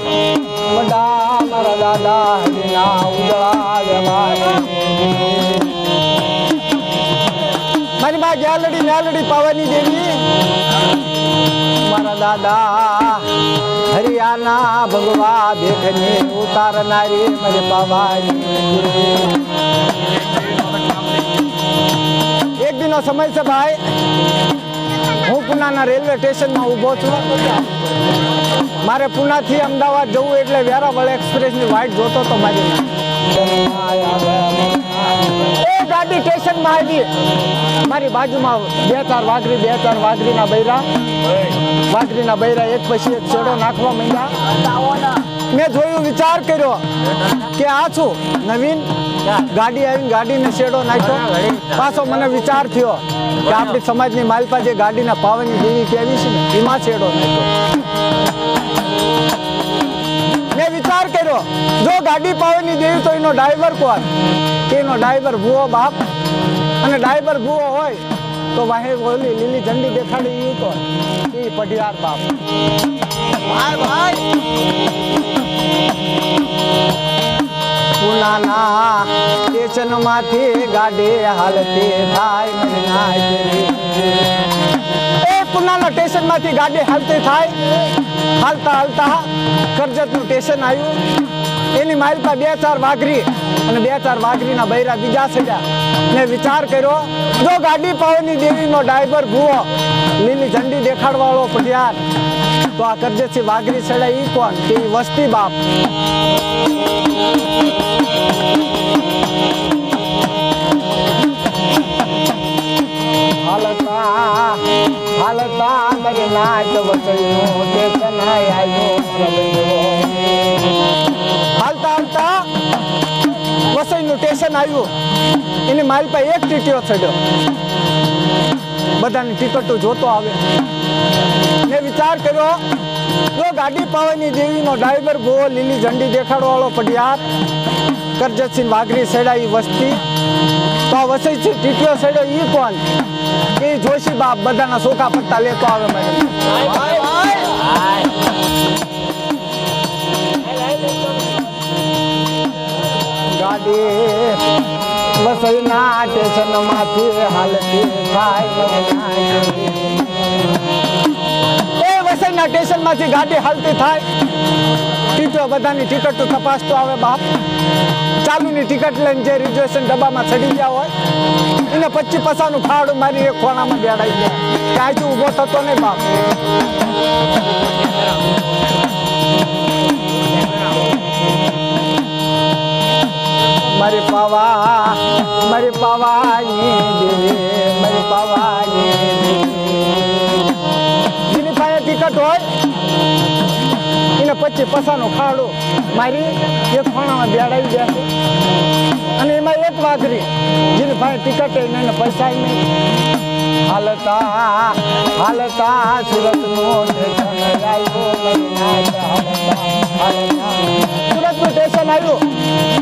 વડા મારા દાદા હરિના ઉજળા જવાય મારી માં ગ્યાલડી ન્યાલડી પાવાની દેવી મારા દાદા હરિયાના ભગવા ભેખને ઉતારનારી મારી પાવાની એક દિનો સમય છે ભાઈ હું પુનાના રેલવે સ્ટેશનમાં ઊભો છું મારે પુનાથી અમદાવાદ જવું એટલે વેરાવળ એક્સપ્રેસની વાઇટ જોતો તો મારી એ ગાડી સ્ટેશનમાં આવી મારી બાજુમાં બે ચાર વાઘરીના બૈરા એક પછી એક છેડો નાખવા માંડ્યા મેં જોયું વિચાર કર્યો કે આ છું નવીન ગાડી આવીને ગાડીને શેડો નાખ્યો પાછો મને વિચાર થયો કે આપણી સમાજની માલપા જે ગાડીના પાવાની દેવી કેવી છે ને એમાં શેડો નાખ્યો મેં વિચાર કર્યો જો ગાડી પાવાની દેવી તો એનો ડ્રાઈવર કોણ એનો ડ્રાઈવર ભૂવો બાપ અને ડ્રાઈવર ભૂવો હોય તો વાહે ઓલી લીલી ઝંડી દેખાડી એ કોણ એ પઢિયાર બાપ ભાઈ પુનાના સ્ટેશનમાંથી ગાડી હાલતી થાય એ પુનાના સ્ટેશનમાંથી ગાડી હાલતી થાય હાલતા કરજતનું સ્ટેશન આવ્યું એની માલપા બે ચાર વાઘરીના બૈરા બીજા સડ્યા મેં વિચાર કર્યો જો ગાડી પાવાની દેવીનો ડ્રાઈવર ભૂવો લીલી ઝંડી દેખાડવાળો પઢિયાર તો આ કરજતથી વાઘરી સડાય ઈ કોણ કે ઈ વસ્તી બાપ હાલતા મારી નાચ વસઈનું સ્ટેશન હાલતા વસઈનું સ્ટેશન આવ્યું એની માલપા એક ટીટીઓ ચડ્યો બધાની ટિકટો જોતો આવે મેં વિચાર કર્યો જો ગાડી પાવાની દેવીનો ડ્રાઈવર ભૂવો લીલી ઝંડી દેખાડવાળો પઢિયાર કરજતસિંહ વાઘરી સેડાઈ વસ્તી તો આ વસઈથી ટીટીઓ સેડો ઈ કોણ એ જોશી બાપ બધાના સોખા પત્તા લેતો આવે મેડમ ગાડી વસઈના સ્ટેશનમાંથી હાલતી થાય વસઈના સ્ટેશનમાંથી ગાડી હાલતી થાય ટીટીઓ બધાની ટિકિટો તપાસતો આવે બાપ ચાલુની ટિકિટ લઈને જે રિઝર્વેશન ડબ્બામાં ચડી ગયા હોય એને 25 પૈસાનું ભાડું મારી એક ખોણામાં બેડાઈ ગયા કાંઈ ઊભો થતો નહીં બાપ મારી પાવાની જેની પાસે ટિકિટ હોય એને 25 પૈસાનું ખાડું મારી એક ખોણામાં બેડાવી દેશે અને એમાં એક વાઘરી જેની પાસે ટિકિટ એને પૈસા નહીં હાલતા સુરતનું સ્ટેશન આવ્યું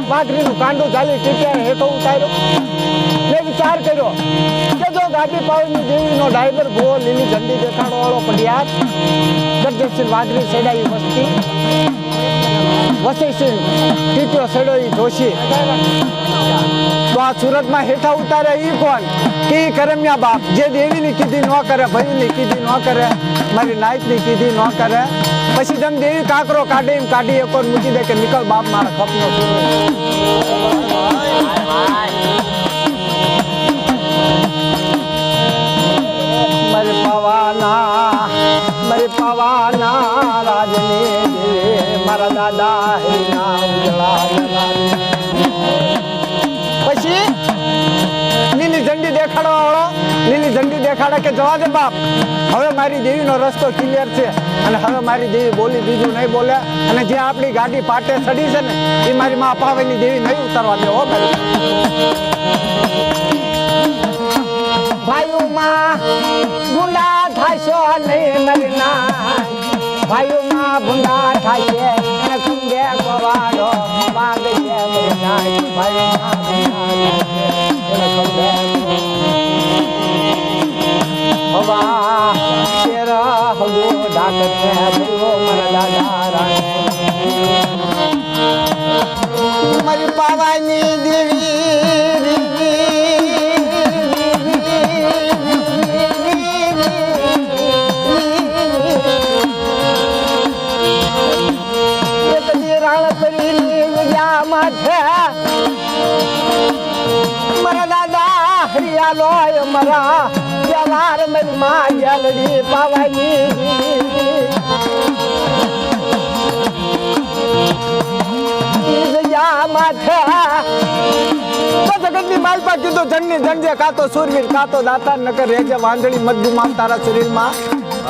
વાઘરીનું કાંડું ચાલી ટીટિયા હેઠો ઉતાર્યો મેં વિચાર કર્યો કે જો ગાડી પાવાની દેવીનો ડ્રાઈવર ભૂવો લીલી ઝંડી દેખાડવાળો પઢિયાર કરજતસિંહ વાઘરી સેડાઈ વસ્તી વસઈસિંહ ટીટીઓ સેડોઈ જોશી તો આ સુરતમાં હેઠા ઉતારે ઈ કોણ કે કરમ્યા બાપ જે દેવીની કીધી ન કરે ભયુની કીધી ન કરે મારી નાઈટની કીધી ન કરે પછી જેમ દેવી કાકરો કાઢે એમ કાઢી એક મૂકી દે કે નિકલ બાપ મારા ખપનો મારી પાવાના રાજની મારા દાદા હરિના ઉજળા પછી લીલી ઝંડી દેખાડવા વાળો લીલી ઝંડી દેખાડે કે જવા દે બાપ હવે મારી દેવીનો રસ્તો ક્લિયર છે અને હવે મારી દેવી બોલી બીજું નહીં બોલે અને જે આપણી ગાડી પાટે ચડી છે ને એ મારી માં પાવાની દેવી નહીં ઉતારવા દે હો ભાઈઓમાં ગુંડા થાશો નહીં નરના ભાઈઓમાં ભૂંડા થાય અને કુંડે ગવાડો પાગ છે ભાઈઓમાં હવા ગો ઢાકને બોલો મારા દાદા રાણી મારી પાવાની દેવી રાણ કરી માથે મારા દાદા હરિયાલો મારા વ્યવહાર મારી માં જલડી પાવાની જગતની માલપા કીધું જણની જણજે કાતો સુરવીર કાતો દાતા નકર રેજે વાંદળી મજ્જુ માલ તારા શરીરમાં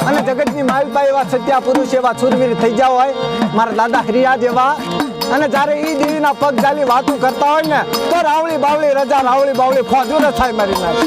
અને જગતની માલપા એવા સત્યા પુરુષ એવા સુરવીર થઈ જાવ હોય મારા દાદા હરિયા જેવા અને જ્યારે ઈ દેવીના પગ ચાલી વાતું કરતા હોય ને તો રાવળી બાવળી રજા રાવળી બાવળી ફોજુ ન થાય મારી નાખ